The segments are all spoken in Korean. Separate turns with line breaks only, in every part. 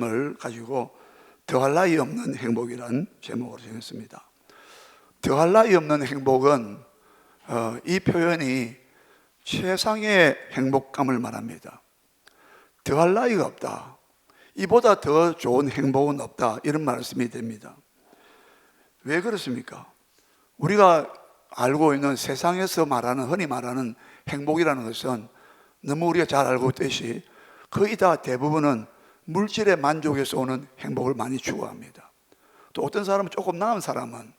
을 가지고 더할 나위 없는 행복이라는 제목으로 정했습니다. 더할 나위 없는 행복은 이 표현이 최상의 행복감을 말합니다. 더할 나위가 없다, 이보다 더 좋은 행복은 없다, 이런 말씀이 됩니다. 왜 그렇습니까? 우리가 알고 있는 세상에서 흔히 말하는 행복이라는 것은 너무 우리가 잘 알고 있듯이 거의 다 대부분은 물질의 만족에서 오는 행복을 많이 추구합니다. 또 어떤 사람은, 조금 나은 사람은,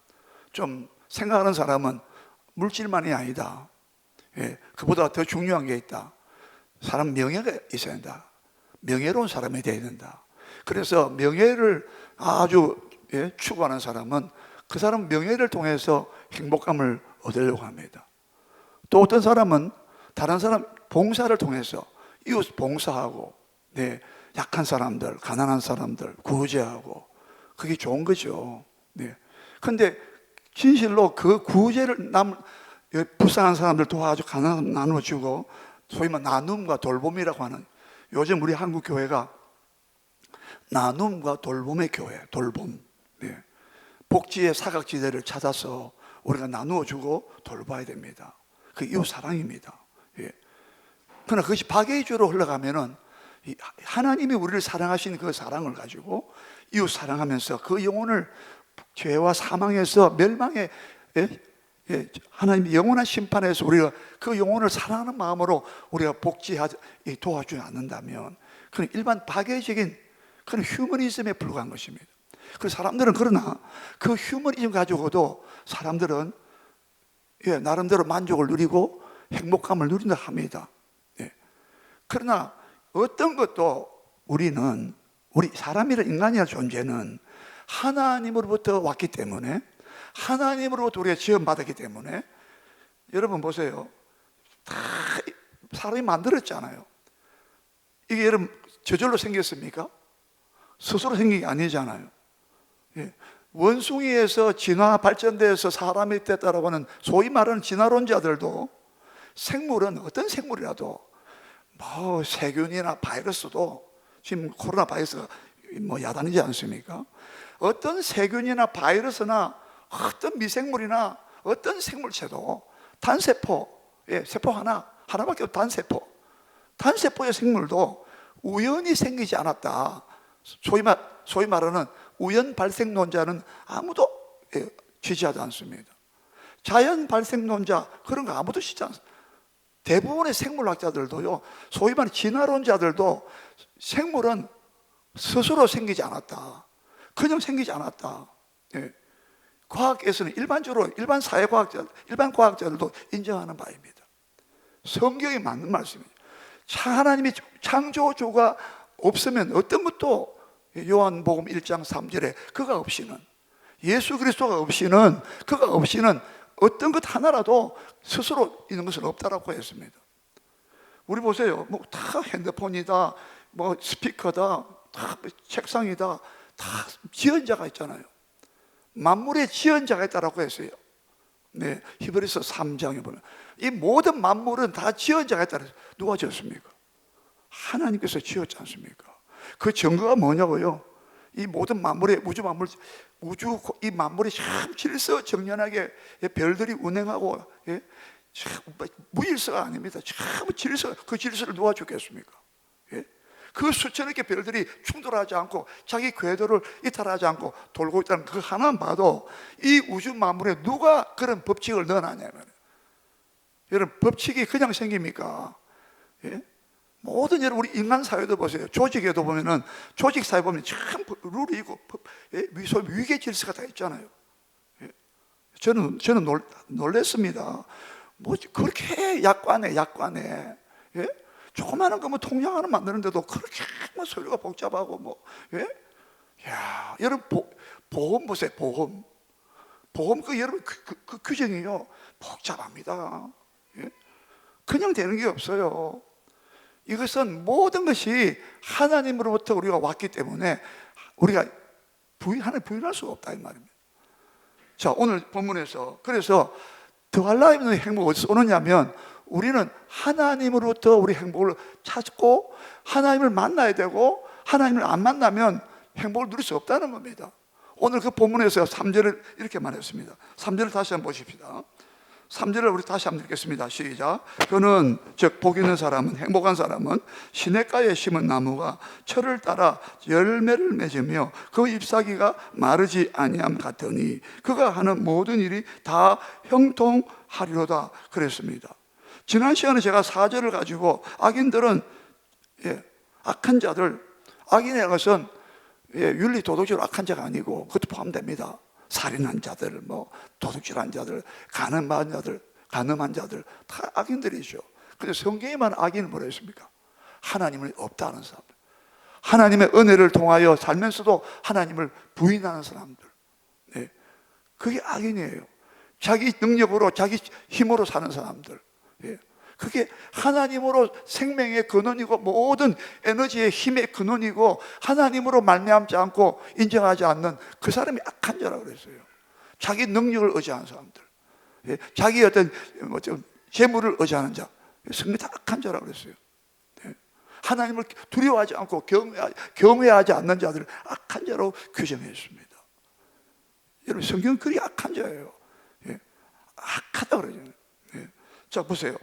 좀 생각하는 사람은 물질만이 아니다, 그보다 더 중요한 게 있다. 사람 명예가 있어야 된다. 명예로운 사람이 되어야 된다. 그래서 명예를 아주 추구하는 사람은 그 사람 명예를 통해서 행복감을 얻으려고 합니다. 또 어떤 사람은 다른 사람 봉사를 통해서 이웃 봉사하고, 약한 사람들, 가난한 사람들 구제하고, 그게 좋은 거죠. 그런데 진실로 그 구제를 불쌍한 사람들 도와주고 가난한 나눠주고, 소위 말 나눔과 돌봄이라고 하는, 요즘 우리 한국 교회가 나눔과 돌봄의 교회, 돌봄, 복지의 사각지대를 찾아서 우리가 나누어주고 돌봐야 됩니다. 그 이웃 사랑입니다. 그러나 그것이 박해주로 흘러가면은 하나님이 우리를 사랑하신 그 사랑을 가지고 이웃 사랑하면서 그 영혼을 죄와 사망에서 멸망에, 하나님의 영원한 심판에서 우리가 그 영혼을 사랑하는 마음으로 우리가 도와주지 않는다면 그건 일반 박애적인 그런 휴머니즘에 불과한 것입니다. 그 사람들은, 그러나 그 휴머니즘 가지고도 사람들은 나름대로 만족을 누리고 행복감을 누린다 합니다. 그러나 어떤 것도 우리 사람이란 인간이라는 존재는 하나님으로부터 왔기 때문에, 하나님으로부터 우리가 지원받았기 때문에, 여러분 보세요. 다 사람이 만들었잖아요. 이게 여러분 저절로 생겼습니까? 스스로 생긴 게 아니잖아요. 원숭이에서 진화 발전돼서 사람이 됐다라고 하는 소위 말하는 진화론자들도, 생물은 어떤 생물이라도 세균이나 바이러스도, 지금 코로나 바이러스가 야단이지 않습니까? 어떤 세균이나 바이러스나 어떤 미생물이나 어떤 생물체도 단세포, 세포 하나밖에 없는 단세포의 생물도 우연히 생기지 않았다. 소위 말하는 우연 발생론자는 아무도 지지하지 않습니다. 자연 발생론자, 그런 거 아무도 지지 않습니다. 대부분의 생물학자들도요, 소위 말하는 진화론자들도 생물은 스스로 생기지 않았다, 그냥 생기지 않았다. 과학에서는 일반적으로 일반 과학자들도 인정하는 바입니다. 성경이 맞는 말씀이에요. 하나님이 창조주가 없으면 어떤 것도, 요한복음 1장 3절에 그가 없이는, 예수 그리스도가 없이는, 그가 없이는 어떤 것 하나라도 스스로 있는 것은 없다라고 했습니다. 우리 보세요. 다 핸드폰이다, 스피커다, 다 책상이다, 다 지연자가 있잖아요. 만물의 지연자가 있다라고 했어요. 히브리서 3장에 보면 이 모든 만물은 다 지연자가 있다고 했어요. 누가 지었습니까? 하나님께서 지었지 않습니까? 그 증거가 뭐냐고요? 이 모든 만물의 이 만물이 참 질서정연하게 별들이 운행하고, 참 무질서가 아닙니다. 참 그 질서를 누가 줬겠습니까? 그 수천여 개 별들이 충돌하지 않고 자기 궤도를 이탈하지 않고 돌고 있다는 그 하나만 봐도 이 우주 만물에 누가 그런 법칙을 넣어놨냐면, 여러분, 법칙이 그냥 생깁니까? 모든, 여러분, 우리 인간 사회도 보세요. 조직에도 보면은, 조직 사회 보면 참 룰이 있고 위계 질서가 다 있잖아요. 저는 놀랬습니다. 그렇게 약관에 조그마한 거 통장 만드는데도 그렇게 서류가 복잡하고 여러분, 보험 보세요. 보험 여러분 그 규정이요, 복잡합니다. 그냥 되는 게 없어요. 이것은 모든 것이 하나님으로부터 우리가 왔기 때문에 우리가 부인할 수가 없다, 이 말입니다. 자, 오늘 본문에서, 그래서 더할 나위 없는 행복이 어디서 오느냐면, 우리는 하나님으로부터 우리 행복을 찾고 하나님을 만나야 되고 하나님을 안 만나면 행복을 누릴 수 없다는 겁니다. 오늘 그 본문에서 3절을 이렇게 말했습니다. 3절을 다시 한번 보십시다. 3절을 우리 다시 한번 읽겠습니다. 시작. 그는 즉 복 있는 사람은, 행복한 사람은 시냇가에 심은 나무가 철을 따라 열매를 맺으며 그 잎사귀가 마르지 아니함 같으니 그가 하는 모든 일이 다 형통하리로다 그랬습니다. 지난 시간에 제가 4절을 가지고 악인들은, 악한 자들, 악인의 것은 윤리 도덕적으로 악한 자가 아니고 그것도 포함됩니다. 살인한 자들, 도둑질한 자들, 가늠한 자들 다 악인들이죠. 근데 성경에만 악인을 뭐라 했습니까? 하나님을 없다는 사람들, 하나님의 은혜를 통하여 살면서도 하나님을 부인하는 사람들, 그게 악인이에요. 자기 능력으로, 자기 힘으로 사는 사람들, 그게 하나님으로 생명의 근원이고 모든 에너지의 힘의 근원이고 하나님으로 말미암지 않고 인정하지 않는 그 사람이 악한 자라고 그랬어요. 자기 능력을 의지하는 사람들, 자기 어떤 재물을 의지하는 자, 성경이 다 악한 자라고 그랬어요. 하나님을 두려워하지 않고 경외하지 않는 자들을 악한 자로 규정했습니다. 여러분, 성경은 그리 악한 자예요. 악하다 그러죠. 자, 보세요.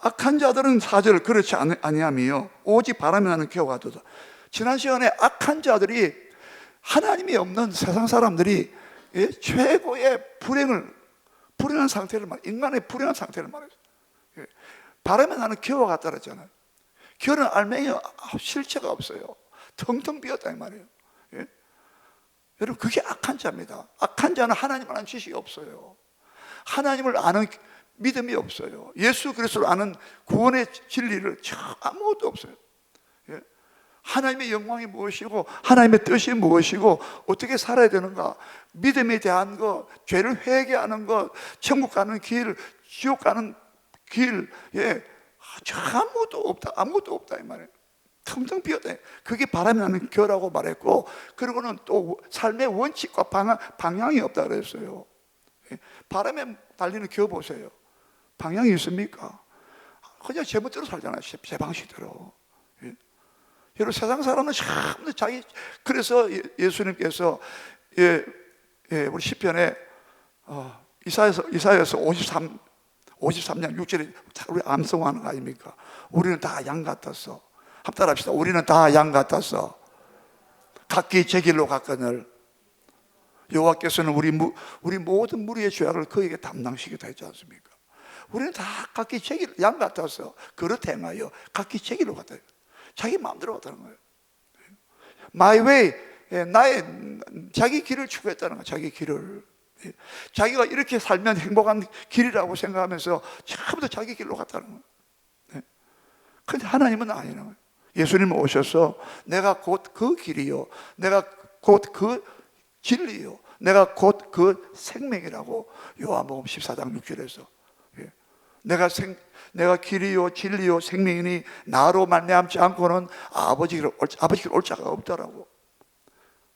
악한 자들은 4절 그렇지 아니하며 오직 바람이 나는 겨와 같도다. 지난 시간에 악한 자들이, 하나님이 없는 세상 사람들이 최고의 불행한 상태를 인간의 불행한 상태를 말해요. 바람이 나는 겨와 같다 그랬잖아요. 겨는 알맹이 실체가 없어요. 텅텅 비었다 이 말이에요. 여러분, 그게 악한 자입니다. 악한 자는 하나님을 아는 지식이 없어요. 하나님을 아는 믿음이 없어요. 예수 그리스도를 아는 구원의 진리를 아무것도 없어요. 하나님의 영광이 무엇이고 하나님의 뜻이 무엇이고 어떻게 살아야 되는가, 믿음에 대한 것, 죄를 회개하는 것, 천국 가는 길, 지옥 가는 길, 아무것도 없다 이 말이에요. 텅텅 비었다. 그게 바람이 나는 겨라고 말했고, 그리고는 또 삶의 원칙과 방향이 없다 그랬어요. 바람에 달리는 겨 보세요. 방향이 있습니까? 그냥 제멋대로 살잖아요. 제 방식대로. 여러분, 세상 사람은 참 그래서 예수님께서 우리 시편에 이사야서 53장 6절에 우리 암송하는 거 아닙니까? 우리는 다 양 같았어. 한번 따라합시다. 우리는 다 양 같았어. 각기 제 길로 갔거늘 여호와께서는 우리 모든 무리의 죄악을 그에게 담당시키다 했지 않습니까? 우리는 다 각기 제 길, 양 같아서 그릇 행하여 각기 제 길로 갔다. 자기 마음대로 갔다는 거예요. My way, 자기 길을 추구했다는 거예요. 자기 길을. 자기가 이렇게 살면 행복한 길이라고 생각하면서 처음부터 자기 길로 갔다는 거예요. 그런데 하나님은 아니라는 거예요. 예수님 오셔서 내가 곧 그 길이요, 내가 곧 그 진리요, 내가 곧 그 생명이라고 요한복음 14장 6절에서 내가 길이요 진리요 생명이니 나로 말미암지 않고는 아버지께로 올 자가 없다라고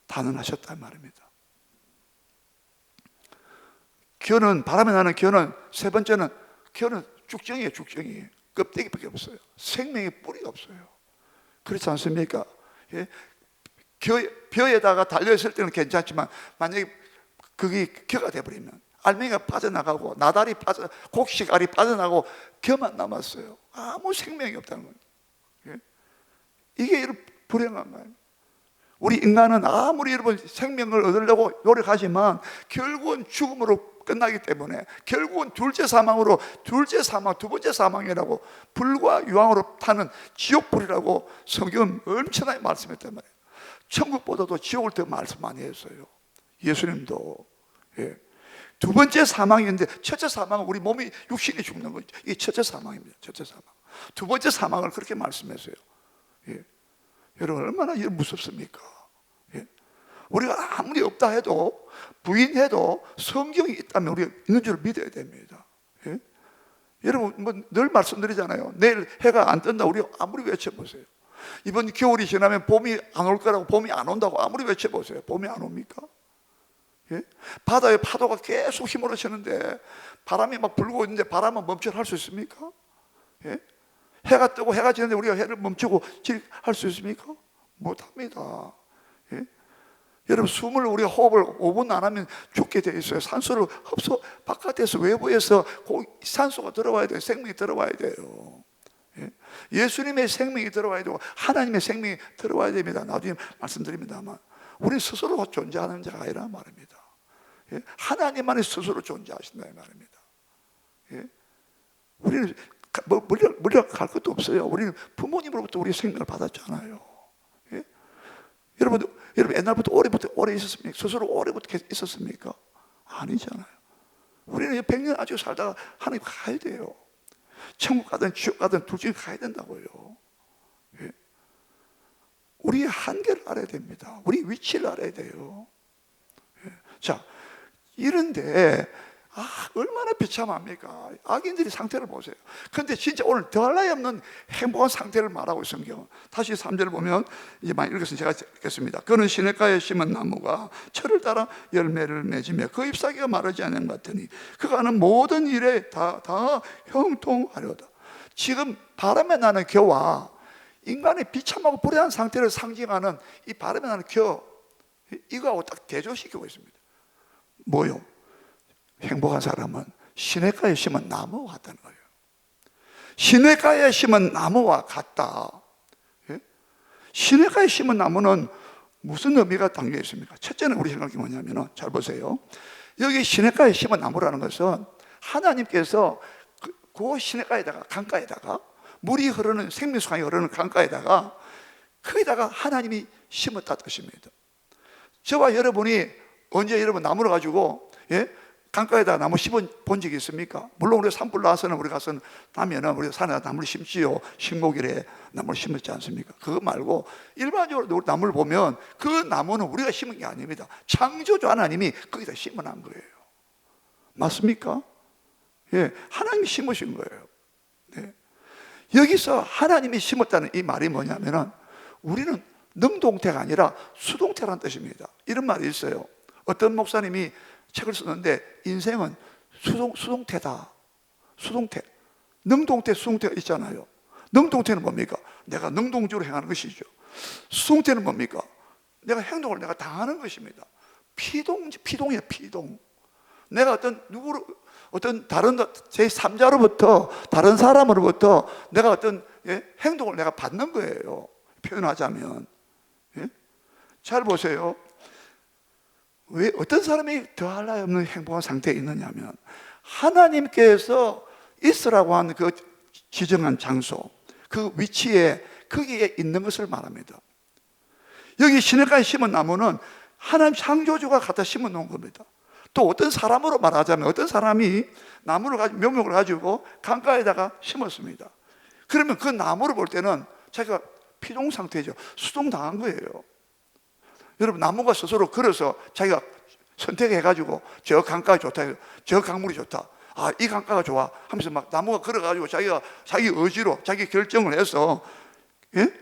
단언하셨단 말입니다. 겨는, 바람에 나는 겨는, 세 번째는 겨는 쭉정이에요. 쭉정이 껍데기밖에 없어요. 생명의 뿌리가 없어요. 그렇지 않습니까? 벼에다가 달려있을 때는 괜찮지만 만약에 그게 겨가 돼버리면 알맹이가 빠져나가고 나달이 곡식알이 빠져나가고 겨만 남았어요. 아무 생명이 없다는 거예요. 이게 불행한 거예요. 우리 인간은 아무리 여러분 생명을 얻으려고 노력하지만 결국은 죽음으로 끝나기 때문에 결국은 두 번째 사망이라고 불과 유황으로 타는 지옥불이라고 성경은 엄청나게 말씀했단 말이에요. 천국보다도 지옥을 더 말씀 많이 했어요. 예수님도. 두 번째 사망인데 첫째 사망은 우리 몸이 육신이 죽는 거죠. 이게 첫째 사망입니다. 첫째 사망. 두 번째 사망을 그렇게 말씀했어요. 여러분, 얼마나 무섭습니까? 우리가 아무리 없다 해도, 부인해도 성경이 있다면 우리가 있는 줄 믿어야 됩니다. 여러분, 늘 말씀드리잖아요. 내일 해가 안 뜬다 우리 아무리 외쳐보세요. 이번 겨울이 지나면 봄이 안 올 거라고, 봄이 안 온다고 아무리 외쳐보세요. 봄이 안 옵니까? 바다에 파도가 계속 휘몰아치는데 바람이 막 불고 있는데 바람은 멈춰할 수 있습니까? 해가 뜨고 해가 지는데 우리가 해를 멈추고 할 수 있습니까? 못합니다. 예? 여러분, 숨을 우리가 호흡을 5분 안 하면 죽게 돼 있어요. 산소를 바깥에서 외부에서 산소가 들어와야 돼요. 생명이 들어와야 돼요. 예? 예수님의 생명이 들어와야 되고 하나님의 생명이 들어와야 됩니다. 나중에 말씀드립니다만 우리 스스로 존재하는 자가 아니란 말입니다. 예? 하나님만이 스스로 존재하신다 이 말입니다. 예? 우리는 물려갈 것도 없어요. 우리는 부모님으로부터 우리 생명을 받았잖아요. 예? 여러분 옛날부터 오래 있었습니까? 스스로 오래부터 있었습니까? 아니잖아요. 우리는 100년 아주 살다가 하나님 가야 돼요. 천국 가든 지옥 가든 둘 중에 가야 된다고요. 예? 우리의 한계를 알아야 됩니다. 우리 위치를 알아야 돼요. 예? 자, 이런데 얼마나 비참합니까? 악인들이 상태를 보세요. 그런데 진짜 오늘 더할 나위 없는 행복한 상태를 말하고 있어요. 성경은. 다시 3절을 보면 이제 많이 읽었으면 제가 읽겠습니다. 그는 시냇가에 심은 나무가 철을 따라 열매를 맺으며 그 잎사귀가 마르지 않는 것 같으니 그가 하는 모든 일에 다 형통하려다. 지금 바람에 나는 겨와 인간의 비참하고 불행한 상태를 상징하는 이 바람에 나는 겨, 이거하고 딱 대조시키고 있습니다. 뭐요? 행복한 사람은 시냇가에 심은 나무와 같다는 거예요. 시냇가에 심은 나무와 같다. 예? 시냇가에 심은 나무는 무슨 의미가 담겨 있습니까? 첫째는 우리 생각이 뭐냐면, 잘 보세요. 여기 시냇가에 심은 나무라는 것은 하나님께서 그 시냇가에다가, 강가에다가, 물이 흐르는, 생명수강이 흐르는 강가에다가, 거기다가 하나님이 심었다 뜻입니다. 저와 여러분이 언제 여러분 나무를 가지고, 예? 강가에다 나무 심어 본 적이 있습니까? 물론 우리 산불 나서는 우리 가서 나면은 우리 산에다 나무를 심지요. 식목일에 나무를 심었지 않습니까? 그거 말고 일반적으로 나무를 보면 그 나무는 우리가 심은 게 아닙니다. 창조주 하나님이 거기다 심어놓은 거예요. 맞습니까? 예, 하나님이 심으신 거예요. 네. 여기서 하나님이 심었다는 이 말이 뭐냐면은 우리는 능동태가 아니라 수동태라는 뜻입니다. 이런 말이 있어요. 어떤 목사님이 책을 썼는데 인생은 수동태다. 수동태. 능동태, 수동태가 있잖아요. 능동태는 뭡니까? 내가 능동적으로 행하는 것이죠. 수동태는 뭡니까? 내가 행동을 내가 당하는 것입니다. 피동이에요, 피동. 내가 어떤 다른 제3자로부터 다른 사람으로부터 내가 어떤 행동을 내가 받는 거예요. 표현하자면. 예? 잘 보세요. 왜 어떤 사람이 더할 나위 없는 행복한 상태에 있느냐면 하나님께서 있으라고 한 그 지정한 장소, 그 위치에 거기에 있는 것을 말합니다. 여기 시냇가에 심은 나무는 하나님 창조주가 갖다 심어 놓은 겁니다. 또 어떤 사람으로 말하자면 어떤 사람이 나무를 가지고 묘목을 가지고 강가에다가 심었습니다. 그러면 그 나무를 볼 때는 자기가 피동 상태죠. 수동당한 거예요. 여러분, 나무가 스스로 걸어서 자기가 선택해가지고 저 강가가 좋다, 저 강물이 좋다, 이 강가가 좋아 하면서 막 나무가 걸어가지고 자기가 자기 의지로 자기 결정을 해서, 예?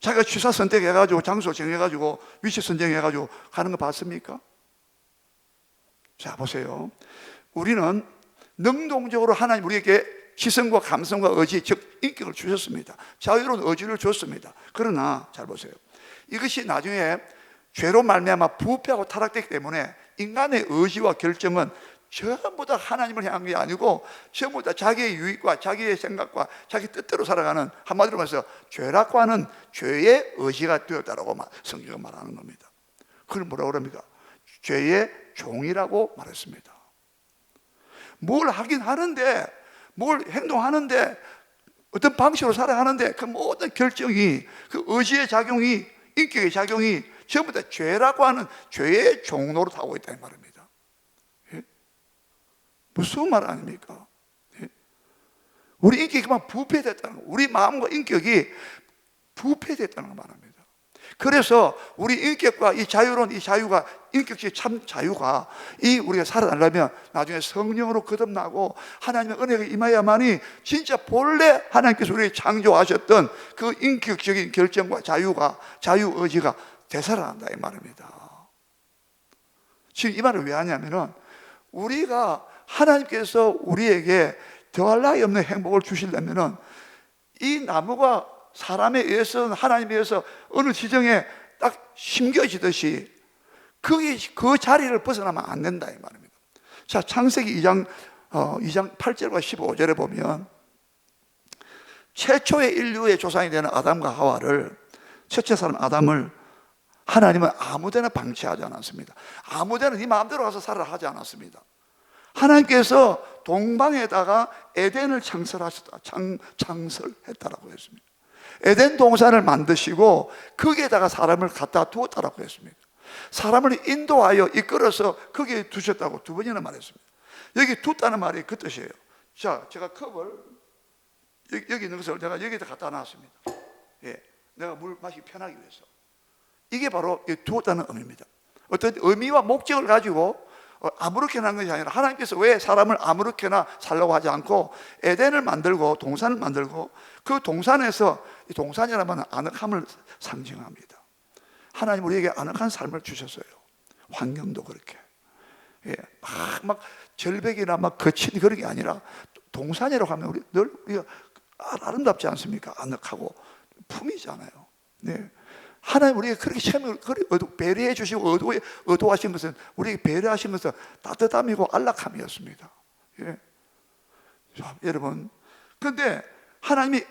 자기가 취사 선택해가지고 장소 정해가지고 위치 선정해가지고 가는 거 봤습니까? 자, 보세요. 우리는 능동적으로 하나님 우리에게 지성과 감성과 의지, 즉 인격을 주셨습니다. 자유로운 의지를 줬습니다. 그러나 잘 보세요. 이것이 나중에 죄로 말미암아 부패하고 타락되기 때문에 인간의 의지와 결정은 전부 다 하나님을 향한 게 아니고 전부 다 자기의 유익과 자기의 생각과 자기 뜻대로 살아가는, 한마디로 말해서 죄락과는 죄의 의지가 되었다라고 성경은 말하는 겁니다. 그걸 뭐라고 그럽니까? 죄의 종이라고 말했습니다. 뭘 하긴 하는데, 뭘 행동하는데, 어떤 방식으로 살아가는데 그 모든 결정이, 그 의지의 작용이, 인격의 작용이 전부 다 죄라고 하는 죄의 종로로 타고 있다는 말입니다. 예? 무슨 말 아닙니까? 예? 우리 인격이 그만 부패됐다는 거, 우리 마음과 인격이 부패됐다는 걸 말합니다. 그래서 우리 인격과 이 자유로운 이 자유가, 인격의 참 자유가 우리가 살아나려면 나중에 성령으로 거듭나고 하나님의 은혜가 임하야만이 진짜 본래 하나님께서 우리를 창조하셨던 그 인격적인 결정과 자유가, 자유의지가 되살아난다 이 말입니다. 지금 이 말을 왜 하냐면은 우리가 하나님께서 우리에게 더할 나위 없는 행복을 주시려면은 이 나무가 사람에 의해서, 하나님에 의해서 어느 지정에 딱 심겨지듯이 그 자리를 벗어나면 안 된다 이 말입니다. 자, 창세기 2장 8절과 15절에 보면 최초의 인류의 조상이 되는 아담과 하와를, 첫째 사람 아담을 하나님은 아무데나 방치하지 않았습니다. 아무데나 네 마음대로 가서 살아라 하지 않았습니다. 하나님께서 동방에다가 에덴을 창설하셨다, 창설했다라고 했습니다. 에덴 동산을 만드시고 거기에다가 사람을 갖다 두었다라고 했습니다. 사람을 인도하여 이끌어서 거기에 두셨다고 두 번이나 말했습니다. 여기 뒀다는 말이 그 뜻이에요. 자, 제가 컵을 여기 있는 것을 제가 여기다 갖다 놨습니다. 예, 내가 물 마시기 편하기 위해서. 이게 바로 두었다는 의미입니다. 어떤 의미와 목적을 가지고 아무렇게나 한 것이 아니라 하나님께서 왜 사람을 아무렇게나 살라고 하지 않고 에덴을 만들고 동산을 만들고 그 동산에서, 이 동산이라면 아늑함을 상징합니다. 하나님 우리에게 아늑한 삶을 주셨어요. 환경도 그렇게. 예, 막 절벽이나 막 거친 그런 게 아니라 동산이라고 하면 우리 늘 우리가 아름답지 않습니까? 아늑하고 품이잖아요. 네. 하나님 우리에게 그렇게 처음에 배려해 주시고 의도하신 것은 우리에게 배려하신 것은 따뜻함이고 안락함이었습니다. 예. 자, 여러분, 근데 하나님이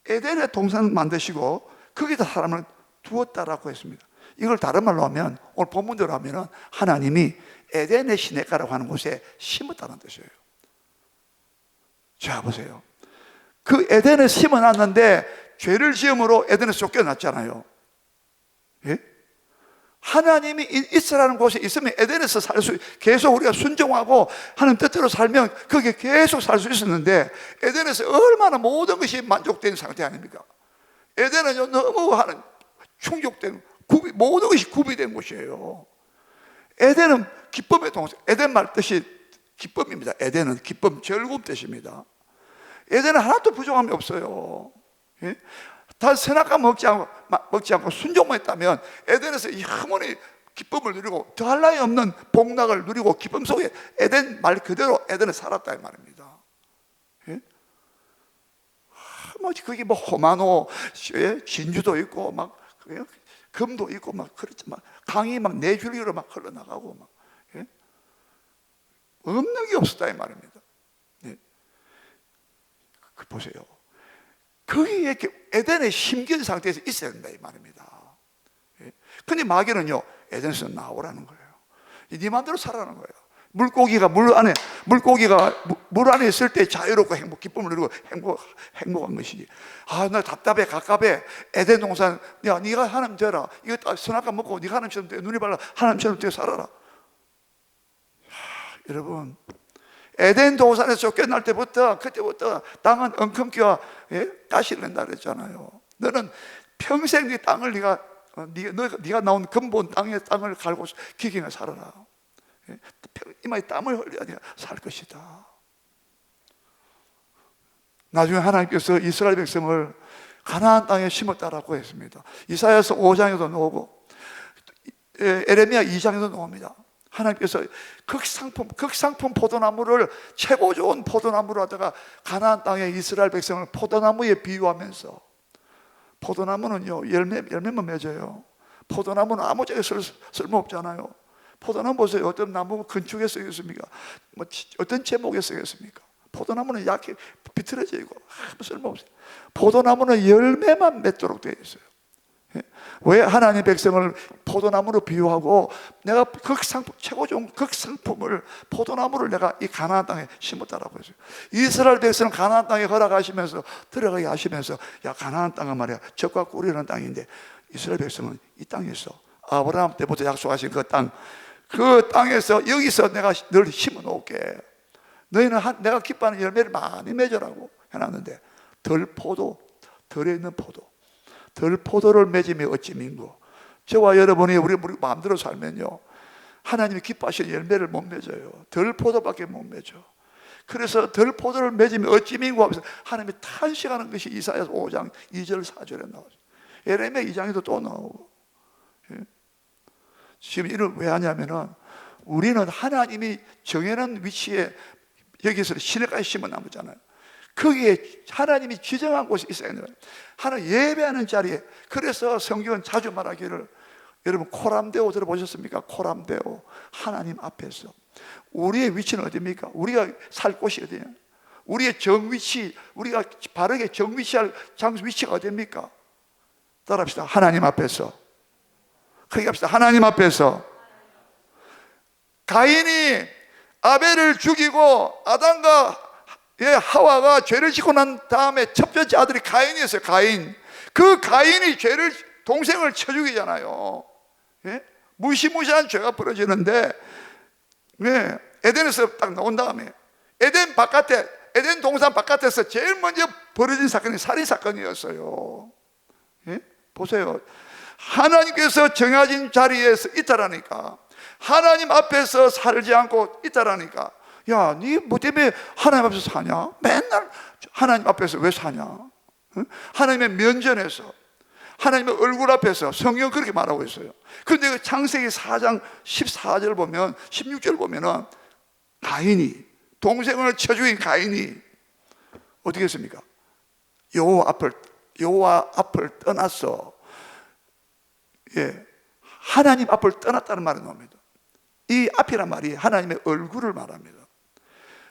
에덴의 동산을 만드시고 거기다 사람을 두었다라고 했습니다. 이걸 다른 말로 하면, 오늘 본문대로 하면 하나님이 에덴의 시냇가라고 하는 곳에 심었다는 뜻이에요. 자, 보세요. 그 에덴에 심어놨는데 죄를 지음으로 에덴에서 쫓겨났잖아요. 예? 하나님이 있으라는 곳에 있으면 에덴에서 계속 우리가 순종하고 하나님 뜻대로 살면 거기에 계속 살 수 있었는데, 에덴에서 얼마나 모든 것이 만족된 상태 아닙니까? 에덴은 너무 충족된, 모든 것이 구비된 곳이에요. 에덴은 기쁨의 동산, 에덴 말 뜻이 기쁨입니다. 에덴은 기쁨, 즐거움 뜻입니다. 에덴은 하나도 부족함이 없어요. 예? 다 선악과 먹지 않고 순종만 했다면 에덴에서 영원히 기쁨을 누리고 더할 나위 없는 복락을 누리고 기쁨 속에 에덴 말 그대로 에덴에 살았다 이 말입니다. 예? 거기 뭐 호마노, 진주도 있고 막 금도 있고 막 그렇지만 강이 막 네 줄기로 막 흘러나가고 막, 예? 없는 게 없었다 이 말입니다. 예. 보세요. 거기에 에덴에 심겨진 상태에서 있어야 된다 이 말입니다. 예. 근데 마귀는요, 에덴에서 나오라는 거예요. 네 마음대로 살아라는 거예요. 물고기가 물 안에 있을 때 자유롭고 기쁨을 누리고 행복한 것이지. 아, 나 답답해, 갑갑해. 에덴 동산, 야, 네가 하나님 되라. 이거 선악과 먹고 네가 하나님처럼 돼. 눈이 발라 하나님처럼 돼 살아라. 여러분, 에덴 동산에서 쫓겨날 때부터, 그때부터 땅은 엉큼기와 가시를 낸다 그랬잖아요. 너는 평생 네 땅을 네가 나온 근본 땅을 갈고 기경에 살아라. 이마에 땀을 흘려야 살 것이다. 나중에 하나님께서 이스라엘 백성을 가나안 땅에 심었다라고 했습니다. 이사야서 5장에도 나오고 에레미야 2장에도 나옵니다. 하나님께서 극상품 포도나무를 최고 좋은 포도나무로 하다가 가나안 땅의 이스라엘 백성을 포도나무에 비유하면서, 포도나무는요 열매만 맺어요. 포도나무는 아무짝에 쓸모없잖아요. 포도나무 보세요. 어떤 나무가 건축에 쓰겠습니까? 뭐 어떤 제목에 쓰겠습니까? 포도나무는 약해 비틀어져 있고 아무 쓸모없어요. 포도나무는 열매만 맺도록 되어 있어요. 왜 하나님 백성을 포도나무로 비유하고 내가 최고 좋은 극상품을 포도나무를 내가 이 가나안 땅에 심었다라고 했어요. 이스라엘 백성은 가나안 땅에 허락하시면서 들어가게 하시면서, 야, 가나안 땅은 말이야 젖과 꿀이라는 땅인데 이스라엘 백성은 이 땅에서 아브라함 때부터 약속하신 그 땅에서 여기서 내가 널 심어 놓을게. 너희는 내가 기뻐하는 열매를 많이 맺으라고 해놨는데 덜 있는 덜 포도를 맺으며 어찌 민고. 저와 여러분이 우리 마음대로 살면요, 하나님이 기뻐하시는 열매를 못 맺어요. 덜 포도밖에 못 맺어. 그래서 덜 포도를 맺으며 어찌 민고 하면서 하나님이 탄식하는 것이 이사야서 5장 2절 4절에 나와요. 에레미야 2장에도 또 나오고. 지금 이걸 왜 하냐면은 우리는 하나님이 정해놓은 위치에 여기서 시냇가에 심어 나무잖아요. 거기에 하나님이 지정한 곳이 있어야 되는 거예요. 하나님 예배하는 자리에. 그래서 성경은 자주 말하기를, 여러분 코람데오 들어보셨습니까? 코람데오, 하나님 앞에서. 우리의 위치는 어디입니까? 우리가 살 곳이 어디냐? 우리의 정위치, 우리가 바르게 정위치할 위치가 어디입니까? 따라합시다. 하나님 앞에서. 크게 합시다. 하나님 앞에서. 가인이 아벨을 죽이고 아담과 하와가 죄를 짓고 난 다음에 첫 번째 아들이 가인이었어요. 가인. 그 가인이 동생을 쳐 죽이잖아요. 예? 무시무시한 죄가 벌어지는데, 네, 에덴에서 딱 나온 다음에 에덴 동산 바깥에서 제일 먼저 벌어진 사건이 살인사건이었어요. 예? 보세요. 하나님께서 정해진 자리에서 있다라니까. 하나님 앞에서 살지 않고 있다라니까. 야, 니 뭐 때문에 하나님 앞에서 사냐? 맨날 하나님 앞에서 왜 사냐? 응? 하나님의 면전에서, 하나님의 얼굴 앞에서. 성경 그렇게 말하고 있어요. 그런데 그 창세기 4장 14절 보면, 16절 보면은 가인이, 동생을 쳐 죽인 가인이 어떻게 했습니까? 여호와 앞을 떠났어. 예, 하나님 앞을 떠났다는 말이 나옵니다. 이 앞이란 말이 하나님의 얼굴을 말합니다.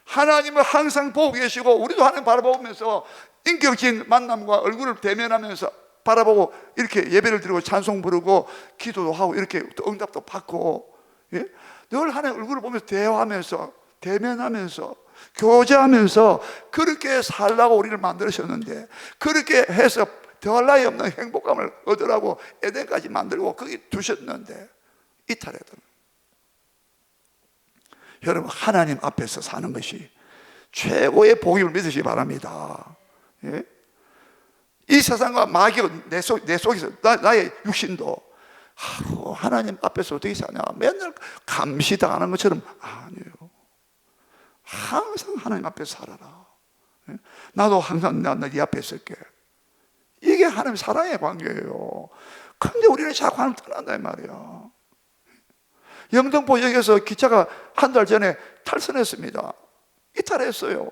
하나님을 항상 보고 계시고, 우리도 하나님 바라보면서 인격적인 만남과 얼굴을 대면하면서 바라보고 이렇게 예배를 드리고 찬송 부르고 기도도 하고 이렇게 응답도 받고, 예? 늘 하나님 얼굴을 보면서 대화하면서 대면하면서 교제하면서 그렇게 살라고 우리를 만드셨는데, 그렇게 해서 더할 나위 없는 행복감을 얻으라고 에덴까지 만들고 거기 두셨는데 이탈했던. 여러분, 하나님 앞에서 사는 것이 최고의 복임을 믿으시기 바랍니다. 예? 이 세상과 마귀가 내 속에서 나의 육신도 하나님 앞에서 어떻게 사냐, 맨날 감시당하는 것처럼. 아니에요. 항상 하나님 앞에서 살아라. 예? 나도 항상 네 앞에 있을게. 이게 하나님 사랑의 관계예요. 근데 우리는 자꾸 하나님 떠난단 말이야. 영등포역에서 기차가 한 달 전에 탈선했습니다. 이탈했어요.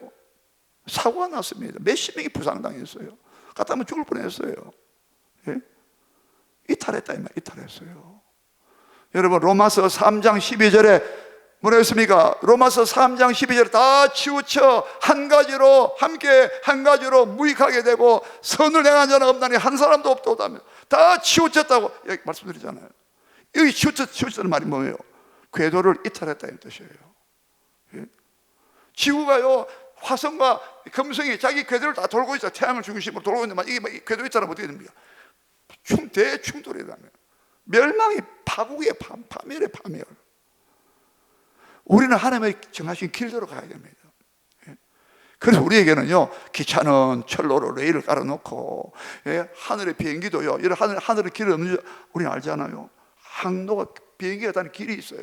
사고가 났습니다. 몇십 명이 부상당했어요. 갔다 하면 죽을 뻔했어요. 예? 이탈했다 이 말. 이탈했어요. 여러분, 로마서 3장 12절에 뭐라 했습니까? 로마서 3장 12절에 다 치우쳐 한 가지로 함께 한 가지로 무익하게 되고 선을 행한 자는 없나니 한 사람도 없도다며. 다 치우쳤다고 여기 말씀드리잖아요. 여기 치우쳤다는 말이 뭐예요? 궤도를 이탈했다 이 뜻이에요. 예? 지구가요, 화성과 금성이 자기 궤도를 다 돌고 있어. 태양을 중심으로 돌고 있는데 이게 궤도 있잖아요. 어떻게 됩니까? 대충돌이라면 멸망이 파국의 파멸의 파멸. 우리는 하나님의 정하신 길대로 가야 됩니다. 예? 그래서 우리에게는요, 기차는 철로로 레일을 깔아놓고, 예? 하늘의 비행기도요, 이런 하늘의 길이 없는 줄 우리는 알잖아요. 항로가, 비행기가 다니는 길이 있어요.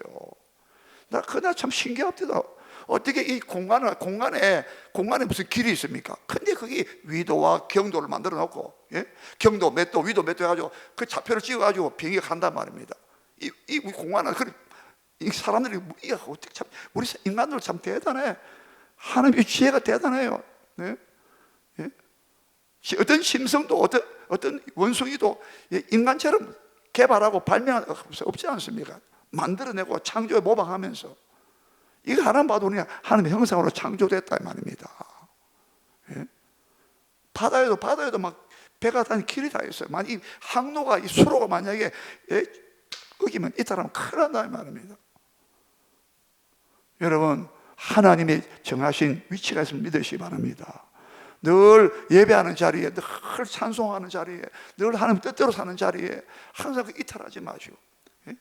나 그날 참 신기합니다. 어떻게 이 공간에 무슨 길이 있습니까? 근데 거기 위도와 경도를 만들어 놓고, 예? 경도 몇 도, 위도 몇 도 해가지고 그 좌표를 찍어가지고 비행기가 간단 말입니다. 이 공간은 이 사람들이 어떻게 참, 우리 인간들 참 대단해. 하나님의 지혜가 대단해요. 네? 예? 어떤 심성도 어떤 원숭이도 인간처럼 개발하고 발명한 없지 않습니까? 만들어내고 창조에 모방하면서. 이거 하나만 봐도 우리가 하나님의 형상으로 창조됐다 이 말입니다. 예? 바다에도 막 배가 다니는 길이 다 있어요. 만약 이 항로가, 이 수로가 만약에 어기면 이따라면 큰일 난다 이 말입니다. 여러분, 하나님의 정하신 위치가 있으면 믿으시기 바랍니다. 늘 예배하는 자리에, 늘 찬송하는 자리에, 늘 하나님 뜻대로 사는 자리에 항상 이탈하지 마시고, 예?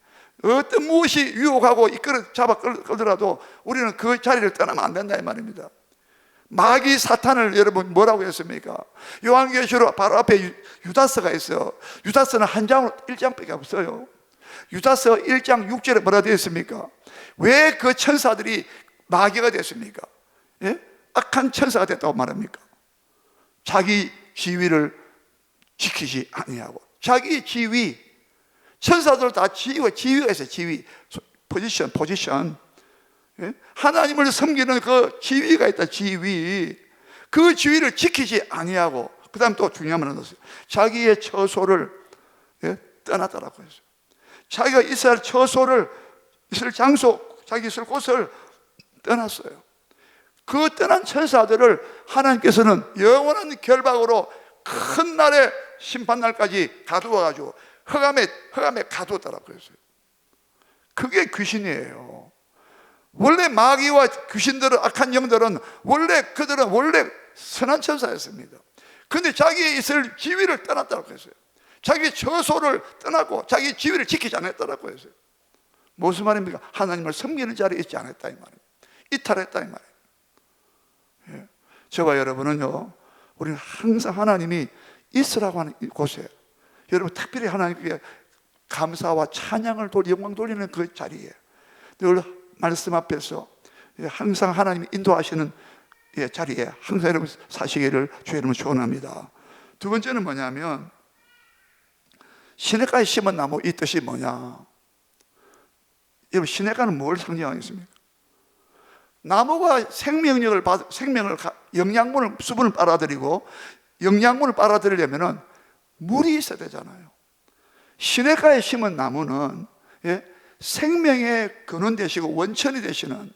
어떤 무엇이 유혹하고 잡아 끌더라도 우리는 그 자리를 떠나면 안 된다 이 말입니다. 마귀 사탄을 여러분 뭐라고 했습니까? 요한계시록 바로 앞에 유다서가 있어요. 유다서는 한 장으로 1장밖에 없어요. 유다서 1장 6절에 뭐라 되어 있습니까? 왜 그 천사들이 마귀가 됐습니까? 예? 악한 천사가 됐다고 말합니까? 자기 지위를 지키지 아니하고. 자기 지위, 천사들 다 지위가 있어요. 지위, 포지션. 예? 하나님을 섬기는 그 지위가 있다. 지위. 그 지위를 지키지 아니하고, 그 다음 또 중요한 말을 넣었어요. 자기의 처소를 떠났다라고 했어요. 자기가 있을 처소를, 있을 장소, 자기 있을 곳을 떠났어요. 그 떠난 천사들을 하나님께서는 영원한 결박으로 큰 날에 심판날까지 가두어가지고 흑암에 가두었다라고 했어요. 그게 귀신이에요. 원래 마귀와 귀신들은, 악한 영들은 그들은 원래 선한 천사였습니다. 근데 자기의 있을 지위를 떠났다고 했어요. 자기 처소를 떠나고 자기 지위를 지키지 않았다고 했어요. 무슨 말입니까? 하나님을 섬기는 자리에 있지 않았다 이 말입니다. 이탈했다 이 말이에요. 예. 저와 여러분은요, 우리는 항상 하나님이 있으라고 하는 곳에, 여러분 특별히 하나님께 감사와 찬양을 영광 돌리는 그 자리에, 늘 말씀 앞에서 항상 하나님이 인도하시는 자리에 항상 여러분 사시기를 주의 이름으로 축원합니다. 두 번째는 뭐냐면, 시냇가에 심은 나무, 이 뜻이 뭐냐? 여러분, 시냇가는 뭘 상징하겠습니까? 나무가 영양분을, 수분을 빨아들이고 영양분을 빨아들이려면 물이 있어야 되잖아요. 시냇가에 심은 나무는 생명의 근원 되시고 원천이 되시는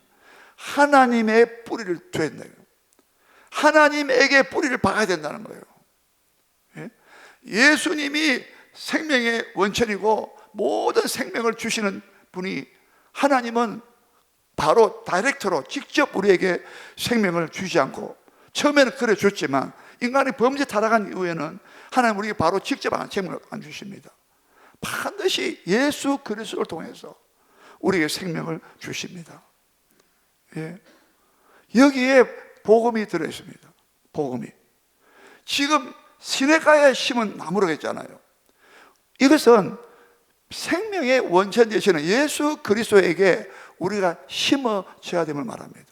하나님의 뿌리를 둬야 된다. 하나님에게 뿌리를 박아야 된다는 거예요. 예수님이 생명의 원천이고 모든 생명을 주시는 분이, 하나님은 바로 다이렉트로 직접 우리에게 생명을 주지 않고, 처음에는 그래 줬지만 인간이 범죄 타락한 이후에는 하나님 우리에게 바로 직접 생명을 안 주십니다. 반드시 예수 그리스도를 통해서 우리에게 생명을 주십니다. 여기에 복음이 들어있습니다. 복음이. 지금 시냇가에 심은 나무라고 했잖아요. 이것은 생명의 원천 되시는 예수 그리스도에게 우리가 심어져야 됨을 말합니다.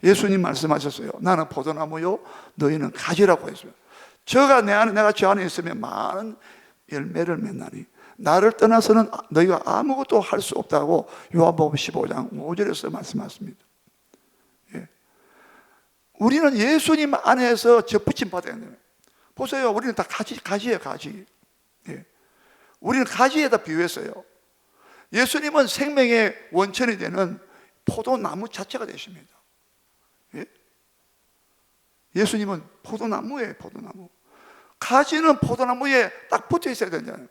예수님 말씀하셨어요. 나는 포도나무요, 너희는 가지라고 했어요. 내가 저 안에 있으면 많은 열매를 맺나니 나를 떠나서는 너희가 아무것도 할 수 없다고 요한복음 15장 5절에서 말씀하십니다. 우리는 예수님 안에서 접붙임 받아야 돼요. 보세요. 우리는 다 가지예요, 가지. 우리는 가지에다 비유했어요. 예수님은 생명의 원천이 되는 포도나무 자체가 되십니다. 예수님은 포도나무예요, 포도나무. 가지는 포도나무에 딱 붙어 있어야 되잖아요.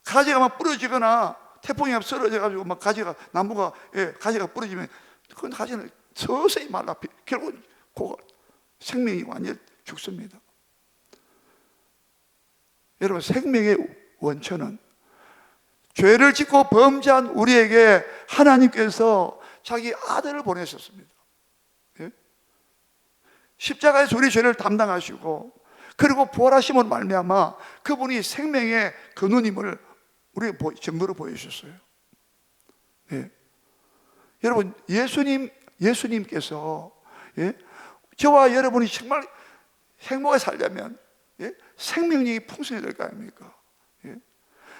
가지가 막 부러지거나 태풍이 쓰러져가지고 막 가지가 부러지면 그 가지는 서서히 말라 결국 생명이 완전히 죽습니다. 여러분, 생명의 원천은 죄를 짓고 범죄한 우리에게 하나님께서 자기 아들을 보내셨습니다. 십자가에서 우리 죄를 담당하시고, 그리고 부활하심으로 말미암아 그분이 생명의 근원임을 우리에게 증거로 보여주셨어요. 여러분, 예수님께서 저와 여러분이 정말 행복하게 살려면 생명력이 풍성해야 될 거 아닙니까?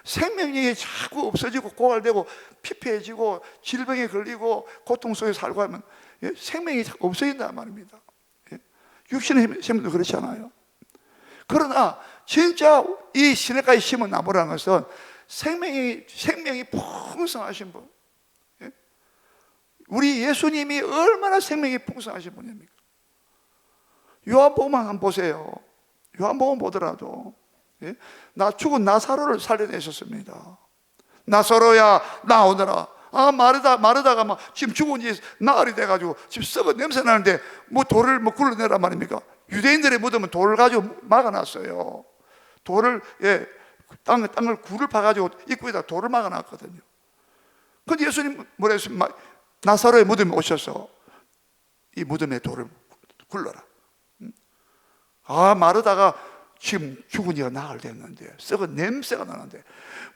생명력이 자꾸 없어지고 고갈되고 피폐해지고 질병에 걸리고 고통 속에 살고 하면 생명이 자꾸 없어진단 말입니다. 육신의 생명도 그렇지 않아요. 그러나 진짜 이 시냇가에 심은 나무라는 것은 생명이 풍성하신 분, 우리 예수님이 얼마나 생명이 풍성하신 분입니까? 요한복음 한번 보세요. 요한복음 보더라도 죽은 나사로를 살려내셨습니다. 나사로야 나오너라. 마르다가 막 지금 죽은 지 나흘이 돼가지고 지금 썩은 냄새 나는데 뭐 돌을 뭐 굴러내란 말입니까? 유대인들의 무덤은 돌을 가지고 막아놨어요. 땅을 굴을 파가지고 입구에다 돌을 막아놨거든요. 근데 예수님 뭐라 했습니까? 나사로의 무덤에 오셔서 이 무덤에 돌을 굴러라. 마르다가 지금 죽은 지가 나흘 됐는데 썩은 냄새가 나는데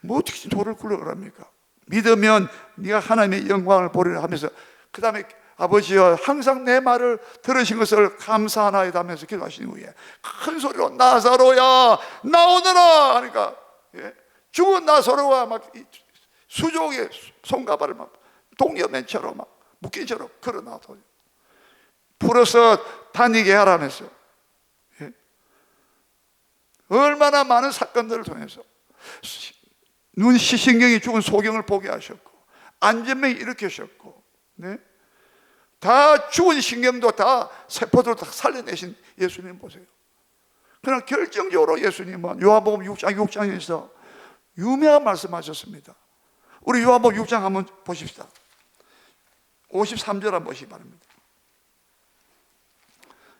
뭐 어떻게 돌을 굴러가랍니까? 믿으면 네가 하나님의 영광을 보리라 하면서, 그 다음에 아버지여 항상 내 말을 들으신 것을 감사하나이다 하면서 기도하신 후에 큰 소리로 나사로야 나오너라 하니까 죽은 나사로가 막 수족의 손가발을 막 동여맨처럼 막 묶인처럼 걸어 나오더니 풀어서 다니게 하라면서, 예? 얼마나 많은 사건들을 통해서 눈 시신경이 죽은 소경을 보게 하셨고, 안전병이 일으키셨고, 네? 다 죽은 신경도 다 세포들로 다 살려내신 예수님 보세요. 그러나 결정적으로 예수님은 요한복음 6장 6장에서 유명한 말씀하셨습니다. 우리 요한복음 6장 한번 보십시다. 53절 한번 보시기 바랍니다.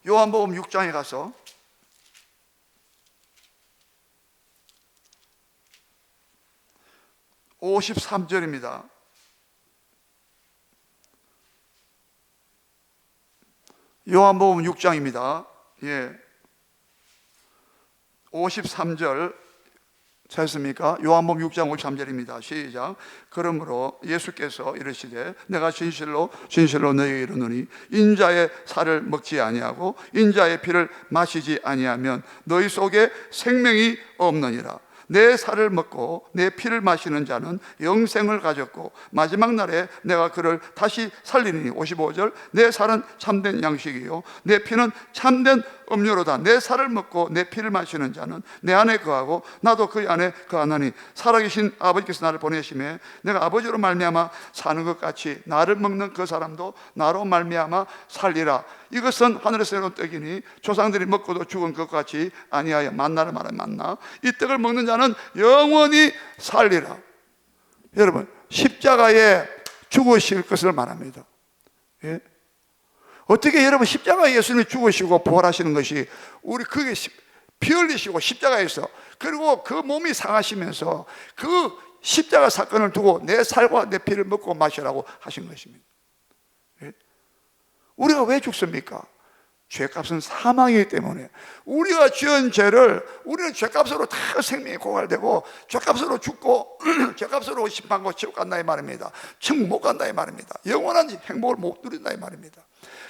요한복음 6장에 가서 53절입니다. 요한복음 6장입니다. 예. 53절 찾습니까? 요한복음 6장 53절입니다. 시작. 그러므로 예수께서 이르시되 내가 진실로 진실로 너희에게 이르노니 인자의 살을 먹지 아니하고 인자의 피를 마시지 아니하면 너희 속에 생명이 없느니라. 내 살을 먹고 내 피를 마시는 자는 영생을 가졌고 마지막 날에 내가 그를 다시 살리니. 55절. 내 살은 참된 양식이요 내 피는 참된 음료로다. 내 살을 먹고 내 피를 마시는 자는 내 안에 거하고 나도 그 안에 거하나니 살아계신 아버지께서 나를 보내심에 내가 아버지로 말미암아 사는 것 같이 나를 먹는 그 사람도 나로 말미암아 살리라. 이것은 하늘에서 내려온 떡이니 조상들이 먹고도 죽은 것 같이 아니하여 만나를 말하는 만나. 이 떡을 먹는 자는 영원히 살리라. 여러분, 십자가에 죽으실 것을 말합니다. 예? 어떻게 여러분 십자가에 예수님이 죽으시고 부활하시는 것이 우리 그게 피 흘리시고 십자가에서, 그리고 그 몸이 상하시면서 그 십자가 사건을 두고 내 살과 내 피를 먹고 마시라고 하신 것입니다. 예? 우리가 왜 죽습니까? 죄값은 사망이기 때문에. 우리가 지은 죄를 우리는 죄값으로 다 생명이 고갈되고 죄값으로 죽고 죄값으로 심판과 지옥 간다 이 말입니다. 천국 못 간다 이 말입니다. 영원한 행복을 못 누린다 이 말입니다.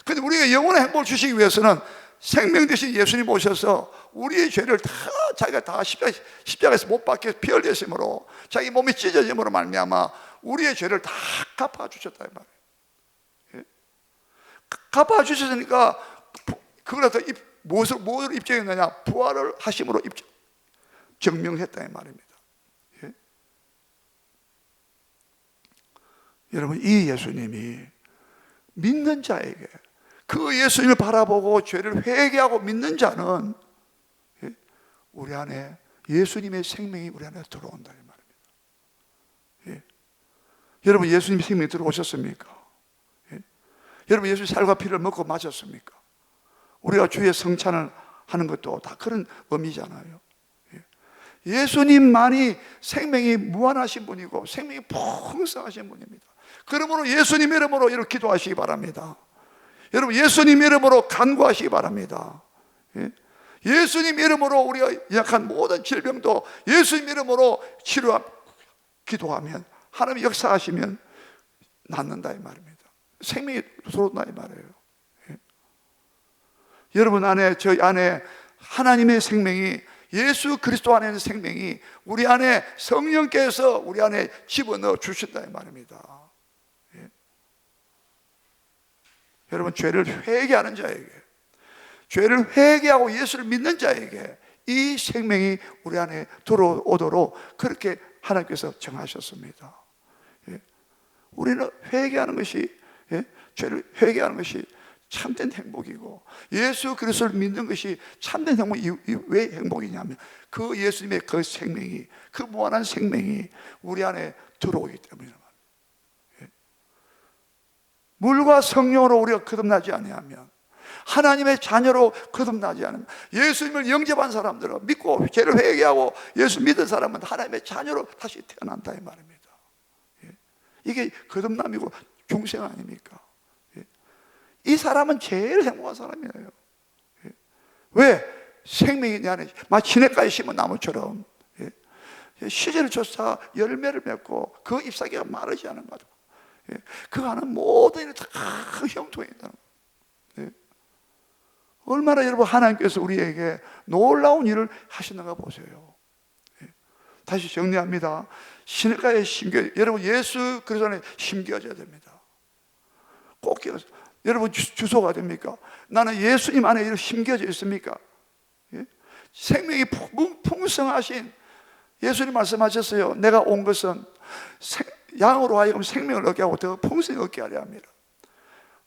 그런데 우리가 영원한 행복을 주시기 위해서는 생명 대신 예수님 오셔서 우리의 죄를 다 자기가 다 십자가에서 못 박혀 피 흘리심으로 자기 몸이 찢어짐으로 말미암아 우리의 죄를 다 갚아주셨다 이 말이에요. 갚아주셨으니까 그걸 더 무엇으로 입증했느냐? 부활을 하심으로 증명했다 이 말입니다. 예? 여러분, 이 예수님이 믿는 자에게, 그 예수님을 바라보고 죄를 회개하고 믿는 자는 우리 안에 예수님의 생명이 우리 안에 들어온다 이 말입니다. 예. 여러분, 예수님의 생명이 들어오셨습니까? 예. 여러분, 예수의 살과 피를 먹고 마셨습니까? 우리가 주의 성찬을 하는 것도 다 그런 의미잖아요. 예. 예수님만이 생명이 무한하신 분이고 생명이 풍성하신 분입니다. 그러므로 예수님 이름으로 이렇게 기도하시기 바랍니다. 여러분, 예수님 이름으로 간구하시기 바랍니다. 예? 예수님 이름으로 우리가 약한 모든 질병도 예수님 이름으로 기도하면 하나님이 역사하시면 낫는다 이 말입니다. 생명이 들어온다 이 말이에요. 예? 여러분 안에, 저희 안에 하나님의 생명이, 예수 그리스도 안에 있는 생명이 우리 안에 성령께서 우리 안에 집어넣어 주신다 이 말입니다. 여러분, 죄를 회개하는 자에게, 죄를 회개하고 예수를 믿는 자에게 이 생명이 우리 안에 들어오도록 그렇게 하나님께서 정하셨습니다. 예. 우리는 회개하는 것이, 죄를 회개하는 것이 참된 행복이고, 예수 그리스도를 믿는 것이 참된 행복이 왜 행복이냐면 그 예수님의 그 생명이, 그 무한한 생명이 우리 안에 들어오기 때문입니다. 물과 성령으로 우리가 거듭나지 아니하면, 하나님의 자녀로 거듭나지 않으면, 예수님을 영접한 사람들은, 믿고 죄를 회개하고 예수 믿은 사람은 하나님의 자녀로 다시 태어난다 이 말입니다. 이게 거듭남이고 중생 아닙니까? 이 사람은 제일 행복한 사람이에요. 왜? 생명이 내 안에 마치 시냇가에 심은 나무처럼 시절을 쫓아 열매를 맺고 그 잎사귀가 마르지 않은 것. 그 안은 모든 일이 다 형통해 있다는 거예요. 얼마나 여러분 하나님께서 우리에게 놀라운 일을 하시는가 보세요. 다시 정리합니다. 시냇가에 심겨, 여러분 예수 그리스도 안에 심겨져야 됩니다. 꼭 기억하세요. 여러분 주소가 됩니까? 나는 예수님 안에 이렇게 심겨져 있습니까? 예? 생명이 풍성하신 예수님 말씀하셨어요. 내가 온 것은 양으로 하여금 생명을 얻게 하고 더 풍성히 얻게 하려 합니다.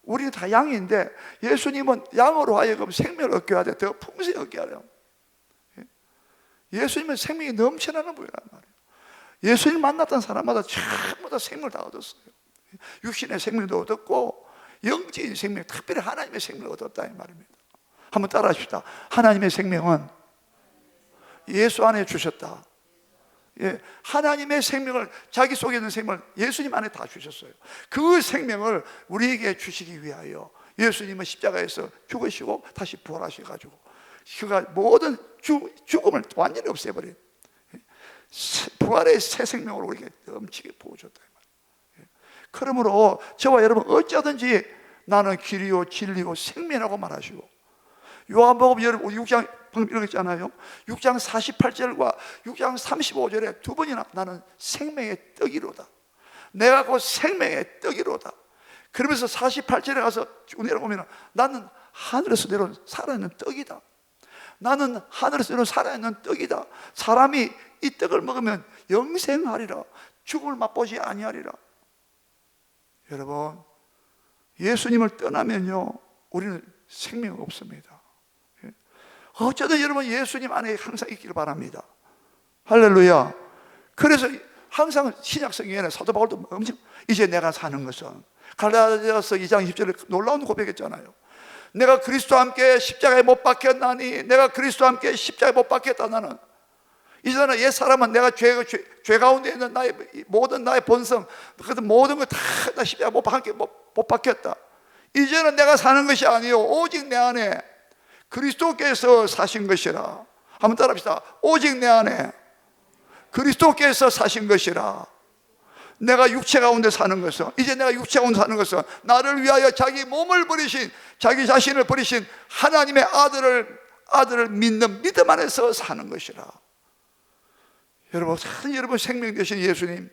우리는 다 양인데 예수님은 양으로 하여금 생명을 얻게 하되 더 풍성히 얻게 하려. 예수님은 생명이 넘쳐나는 분이란 말이에요. 예수님 만났던 사람마다 전부 다 생명을 다 얻었어요. 육신의 생명도 얻었고 영적인 생명, 특별히 하나님의 생명을 얻었다 이 말입니다. 한번 따라하십시다. 하나님의 생명은 예수 안에 주셨다. 예, 하나님의 생명을, 자기 속에 있는 생명을 예수님 안에 다 주셨어요. 그 생명을 우리에게 주시기 위하여 예수님은 십자가에서 죽으시고 다시 부활하셔가지고 그가 모든 죽음을 완전히 없애버린 부활의 새 생명으로 우리에게 넘치게 부어줬다. 그러므로 저와 여러분 어쩌든지 나는 길이요 진리요 생명이라고 말하시고, 요한복음 여러분 6장 방금 읽었잖아요. 6장 48절과 6장 35절에 두 번이나 나는 생명의 떡이로다, 내가 곧 생명의 떡이로다. 그러면서 48절에 가서 쭉 내려보면 나는 하늘에서 내려온 살아있는 떡이다, 나는 하늘에서 내려온 살아있는 떡이다. 사람이 이 떡을 먹으면 영생하리라, 죽음을 맛보지 아니하리라. 여러분, 예수님을 떠나면요 우리는 생명 없습니다. 어쩌든 여러분 예수님 안에 항상 있기를 바랍니다. 할렐루야. 그래서 항상 신약성경에는 사도 바울도 엄청 이제 내가 사는 것은, 갈라디아서 2장 10절에 놀라운 고백했잖아요. 내가 그리스도와 함께 십자가에 못 박혔나니, 내가 그리스도와 함께 십자가에 못 박혔다. 나는 이제는 옛 사람은 내가 죄 가운데 있는 나의 모든 나의 본성, 그 모든 걸 다 십자가에 못 박혔다. 이제는 내가 사는 것이 아니요 오직 내 안에 그리스도께서 사신 것이라. 한번 따라합시다. 오직 내 안에 그리스도께서 사신 것이라. 내가 육체 가운데 사는 것은, 이제 내가 육체 가운데 사는 것은 나를 위하여 자기 몸을 버리신, 자기 자신을 버리신 하나님의 아들을 믿는 믿음 안에서 사는 것이라. 여러분 생명 되신 예수님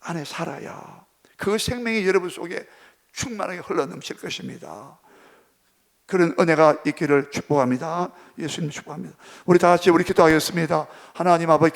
안에 살아야 그 생명이 여러분 속에 충만하게 흘러넘칠 것입니다. 그런 은혜가 있기를 축복합니다. 예수님 축복합니다. 우리 다 같이 우리 기도하겠습니다. 하나님 아버지